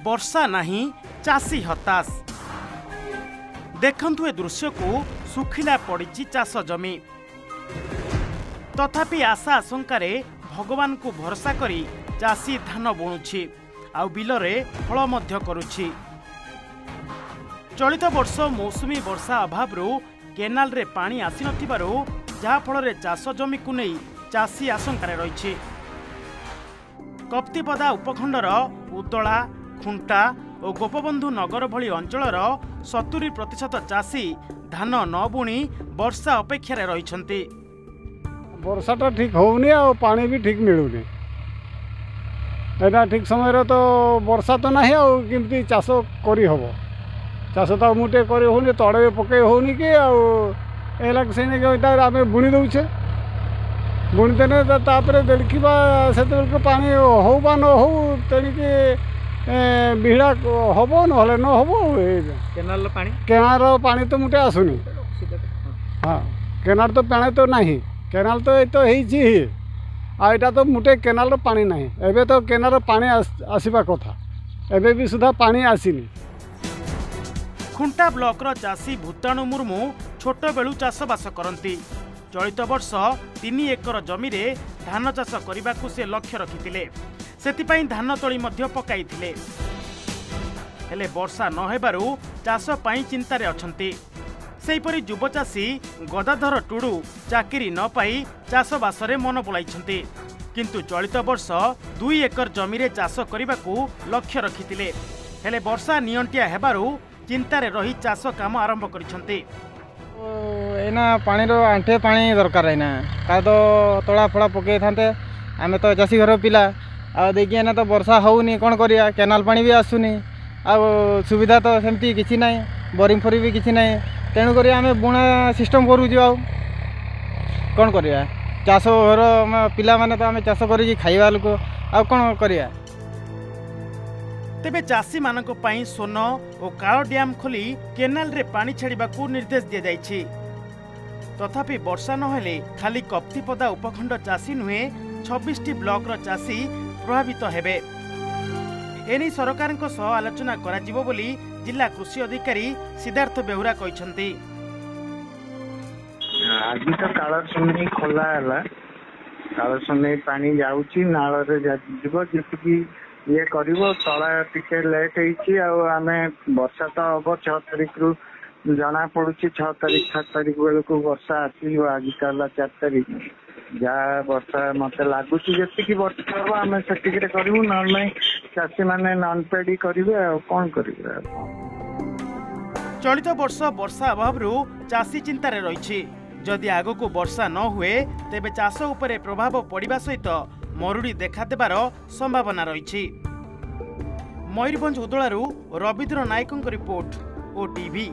वर्षा नहीं चाषी हताश। देखंतु ए दृश्य को सुखिला पड़ी चाष जमी तथापि आशा आशंकार भगवान को भरोसा करी चाषी धान बुणुछि आउ बिलरे हल मध्य करुछि। चलित वर्ष मौसुमी वर्षा अभाव केनाल रे पानी आसी नथिबारु जहा फल चाष जमी को नहीं चाषी आशंकार रही। कप्तिपदा उपखंडर उदला खुंटा और गोपबंधु नगर भली अंचलर 70% चाषी धान न बुणी वर्षा अपेक्षार रही। वर्षाटा ठीक होनी आ पानी भी ठीक मिलूनी एटा ठीक समय तो वर्षा तो नहीं आमती चाष करी हम चाष तो मुटे करी होनी तड़े पकई होनी कि आम बुणी दौचे बुणीदेने देखा से पानी हो बा न हो तेणिकी बिहड़ा हम ना न हम केनाल पानी तो मुटे आसुनी। हाँ केनाल तो पानी तो नहीं केनाल तो ये आईटा तो मुटे केनाल पानी नहीं एबे तो केनाल पानी आसवा कथा एबे भी सुधा पानी आसीनी। खुंटा ब्लॉक चाषी भूताणु मुर्मू छोट बेलू चाषबास करती। चलित वर्ष 3 एकर जमी रे धान चाष करने को से लक्ष्य रखिथिले सेतिपई धान तली मध्य पकाइथिले हेले वर्षा न हेबारु चाष पई चिंतारे अछंती। सेहिपरि युव चाषी गदाधर टुडू चाकरी न पाई चाषबास रे मन बुलाइछंती किंतु चलित वर्ष 2 एकर जमी रे चाष करने को लक्ष्य रखिथिले हेले वर्षा नियंटिया हेबारु चिंतारे रही चाष काम आरंभ करिछंती। एना पानी आंठे पानी दरकार है का तो तला फड़ा पकई था आम तो चाषी घर पिला देखिए ना तो वर्षा होनी कौन करिया केनाल पानी भी आसुनी आ सुविधा तो सेमती किसी ना बोरिंग फोरी भी किसी ना तेणुक आम बुणा सिस्टम करूँ कौन करिया चाष घर पिला माने तो आम चाष कर खाइबा लोक आ कौन करिया। तेबे चाषी मानक पई सोन और काल डैम खोली केनाल रे पानी छाड़िबा को निर्देश दिया जायछि। तथापि वर्षा नहेले खाली कप्तिपदा उपखंड चाषी नुहे 26टी ब्लॉक रो चाषी प्रभावित हेबे। एनी सरकार सह आलोचना कराजिबो बोली जिला कृषि अधिकारी सिद्धार्थ बेहुरा कहिसंती। आज तो कालसुनी खोला हला कालसुनी पानी जाउची नाळ रे जाजिबो जेतिकी ये करिवो तला टिके लेट होईची आमे वर्षा तो हम 6 तारीख रु जना पड़ुची 6 तारीख 7 तारीख बेल को वर्षा आसी आज कल 4 तारीख जहाँ वर्षा मत लगुच जी वर्षा हम आम से करूँ ना चाषी मैंने नन पेड करेंगे कौन करेंगे। चलित वर्ष वर्षा अभाव चाषी चिंतार रही जदि आग को वर्षा न हुए तेबे चाष उपरे प्रभाव पड़िबा सहित मरुड़ी देखा देबार संभावना रही। मयूरभंज उदलारू रविंद्र नायकों रिपोर्ट ओटीवी।